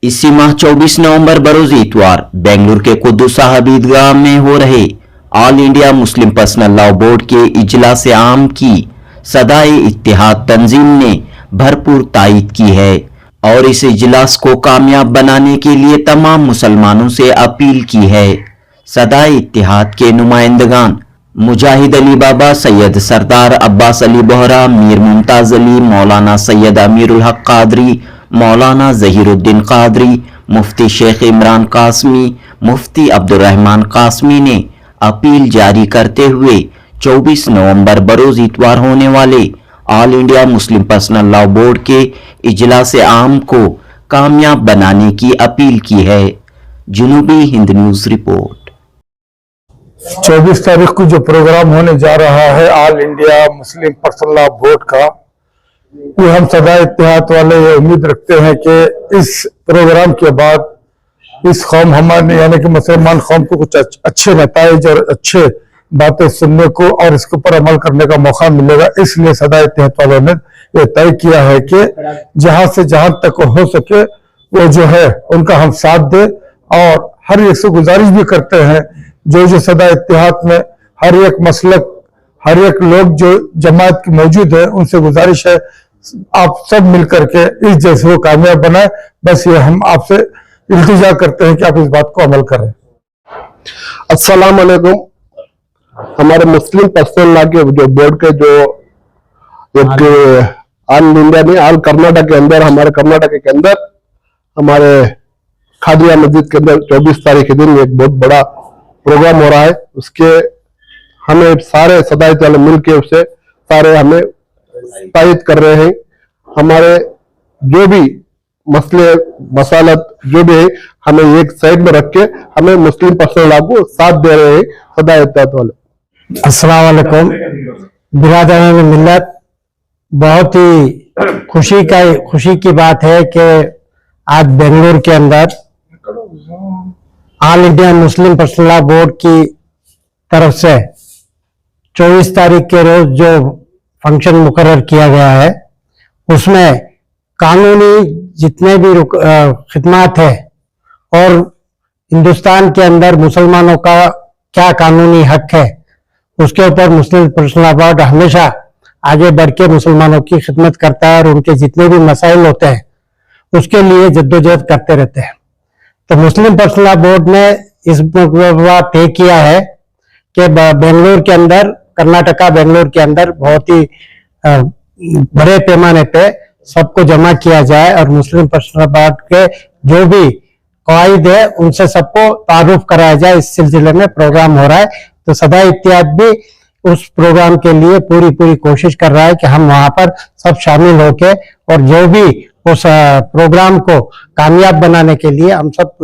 इसी माह 24 नवंबर बरोज इतवार बेंगलुरु के कुद्दुस साहब ईदगाह में हो रहे all India Muslim personal law board के इजलास आम की सदाए इत्तेहाद तंजीम ने भरपूर तायीद की है और इस इजलास को कामयाब बनाने के लिए तमाम मुसलमानों से अपील की है। सदाए इत्तेहाद के नुमाइंदगान मुजाहिद अली बाबा, सैयद सरदार अब्बास अली बोहरा, मीर मुमताज अली, मौलाना सैयद अमीरुल हक कादरी, मौलाना जहीरुद्दीन कादरी, मुफ्ती शेख इमरान कासमी, मुफ्ती अब्दुर्रहमान कासमी ने अपील जारी करते हुए 24 नवंबर बरोज इतवार होने वाले all India Muslim personal law board के इजलास आम को कामयाब बनाने की अपील की है। जुनूबी हिंद न्यूज रिपोर्ट। 24 तारीख को जो प्रोग्राम होने जा रहा है all India Muslim personal law board का, वो हम सदा इत्तेहाद वाले ये उम्मीद रखते हैं कि इस प्रोग्राम के बाद इस कौम हमारे यानी कि मुसलमान कौम को कुछ अच्छे नताइज और अच्छे बातें सुनने को और इसके ऊपर अमल करने का मौका मिलेगा। इसलिए सदा इत्तेहाद वालों ने यह तय किया है कि जहां से जहां तक हो सके वो जो है उनका हम साथ दे और हर एक से गुजारिश भी करते हैं जो सदा इत्तेहाद में हर एक मसलक हर एक लोग जो जमात की मौजूद है उनसे गुजारिश है आप सब मिलकर के इस जैसे को कामयाब बनाए। बस ये हम आपसे इल्तिजा करते हैं कि आप इस बात को अमल करें। अस्सलाम वालेकुम। हमारे मुस्लिम पर्सनल लॉ के जो बोर्ड के जो एक ऑल इंडिया में ऑल कर्नाटक के अंदर हमारे कर्नाटक के अंदर हमारे खादिया मस्जिद के अंदर 24 तारीख के दिन एक बहुत बड़ा प्रोग्राम हो रहा है। उसके हमें सारे सदायत वाले मिल के उससे सारे हमें तायद कर रहे हैं। हमारे जो भी मसले मसालत जो भी है हमें एक साइड में रख के हमें मुस्लिम पर्सनल लॉ को साथ दे रहे हैं सदायत वाले। अस्सलाम वालेकुम बिरादरान मिल्लत, बहुत ही खुशी की बात है कि आज बेंगलुरु के अंदर all India Muslim personal law board की तरफ से 24 तारीख के रोज जो फंक्शन मुकर्रर किया गया है उसमें कानूनी जितने भी खिदमात है और हिंदुस्तान के अंदर मुसलमानों का क्या कानूनी हक है उसके ऊपर मुस्लिम पर्सनल लॉ बोर्ड हमेशा आगे बढ़ के मुसलमानों की खिदमत करता है और उनके जितने भी मसाइल होते हैं उसके लिए जद्दोजहद करते रहते हैं। तो मुस्लिम पर्सनल लॉ बोर्ड ने इस बात तय किया है कि बेंगलुरु के अंदर कर्नाटका बेंगलुरु के अंदर बहुत ही बड़े पैमाने पे सबको जमा किया जाए और मुस्लिम पर्सनल बोर्ड के जो भी कवायद है उनसे सबको तारुफ कराया जाए। इस सिलसिले में प्रोग्राम हो रहा है। तो सदा इत्तेहाद भी उस प्रोग्राम के लिए पूरी कोशिश कर रहा है कि हम वहां पर सब शामिल होके और जो भी उस प्रोग्राम को कामयाब बनाने के लिए हम सब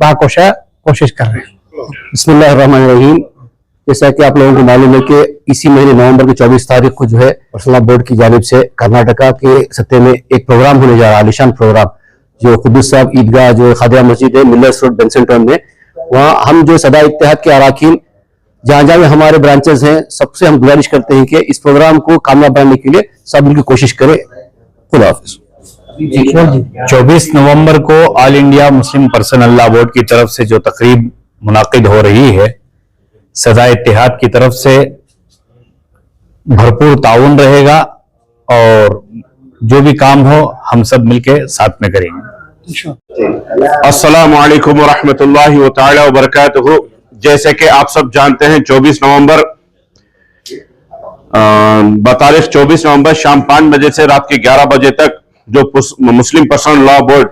बाकोशा कोशिश कर रहे हैं। बिस्मिल्लाहिर्रहमानिर्रहीम। जैसा कि आप लोगों को मालूम है कि इसी महीने नवंबर की 24 तारीख को जो है पर्सनल लॉ बोर्ड की जानिब से कर्नाटका के सत्ते में एक प्रोग्राम होने जा रहा है, आलिशान प्रोग्राम, जो कुद्दुस साहब ईदगाह जो खादिया मस्जिद है मिलर्स रोड बेंसेंटन में। वहाँ हम जो सदा इत्तेहाद के अराकीन जहाँ जहाँ हमारे ब्रांचेस हैं सबसे हम गुजारिश करते हैं कि इस प्रोग्राम को कामयाब बनाने के लिए सब मिलकर कोशिश करें। खुदा हाफिज। 24 नवंबर को all India Muslim personal law board की तरफ से जो तकरीब मुनाकिद हो रही है, सदा इत्तेहाद की तरफ से भरपूर ताउन रहेगा और जो भी काम हो हम सब मिलके साथ में करेंगे। अस्सलामु अलैकुम व रहमतुल्लाहि व तआला व बरकातुहू। जैसे कि आप सब जानते हैं 24 नवंबर बतारीख 24 नवंबर शाम 5 बजे से रात के 11 बजे तक जो मुस्लिम पर्सनल लॉ बोर्ड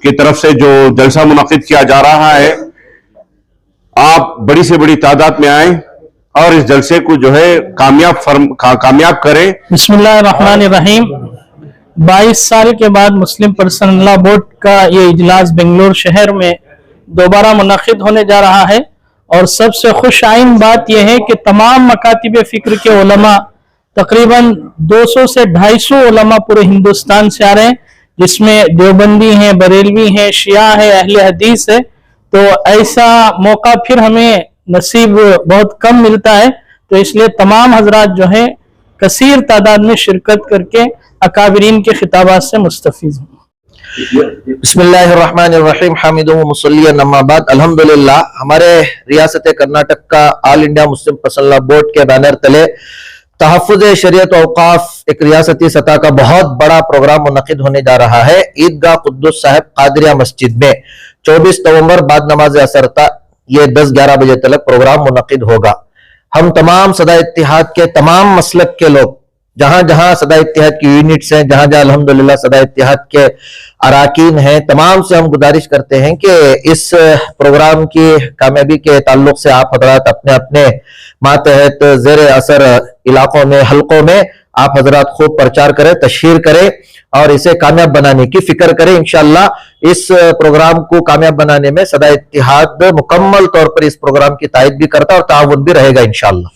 की तरफ से जो जलसा मुनाकिद किया जा रहा है, आप बड़ी से बड़ी तादाद में आए और इस जलसे को जो है कामयाब करें। बिस्मिल्लाहिर्रहमानिर्रहीम। 22 साल के बाद मुस्लिम पर्सनल लॉ बोर्ड का ये इजलास बेंगलुरु शहर में दोबारा मुनाकिद होने जा रहा है और सबसे खुश आइन बात यह है कि तमाम मकातिब फिक्र के उलमा तकरीबन 200 से 250 उलमा पूरे हिंदुस्तान से आ रहे हैं, जिसमें देवबंदी हैं, बरेलवी हैं, शिया है, अहले हदीस है। तो ऐसा मौका फिर हमें नसीब बहुत कम मिलता है, तो इसलिए तमाम हजरात जो है कसीर तादाद में शिरकत करके अकाबरीन के खिताबात से मुस्तफीज हैं। बिस्मिल्लाहिर्रहमानिर्रहीम हामिदुम मुसल्लियन अम्मा बाद अल्हम्दुलिल्लाह हमारे रियासत कर्नाटक का all India Muslim personal law board के बैनर तले तहफ़्फ़ुज़ शरीयत व औक़ाफ़ एक रियासती सतह का बहुत बड़ा प्रोग्राम मुनक़िद होने जा रहा है। ईदगाह क़ुद्दुस साहिब कादरिया मस्जिद में 24 नवंबर बाद नमाज असर तक ये 10-11 बजे तक प्रोग्राम मुनक़िद होगा। हम तमाम सदा इत्तिहाद के तमाम मसलक के लोग जहां जहां सदा इत्तिहाद की यूनिट्स हैं, जहां जहां अल्हम्दुलिल्लाह सदा इत्तिहाद के अराकीन हैं, तमाम से हम गुजारिश करते हैं कि इस प्रोग्राम की कामयाबी के ताल्लुक से आप हजरात अपने अपने मातहत ज़ेर असर इलाकों में, हलकों में आप हजरात खूब प्रचार करें, तशहीर करें और इसे कामयाब बनाने की फिक्र करें। इंशाअल्लाह इस प्रोग्राम को कामयाब बनाने में सदा इत्तिहाद मुकम्मल तौर पर इस प्रोग्राम की तायद भी करता और ताउन भी रहेगा इंशाअल्लाह।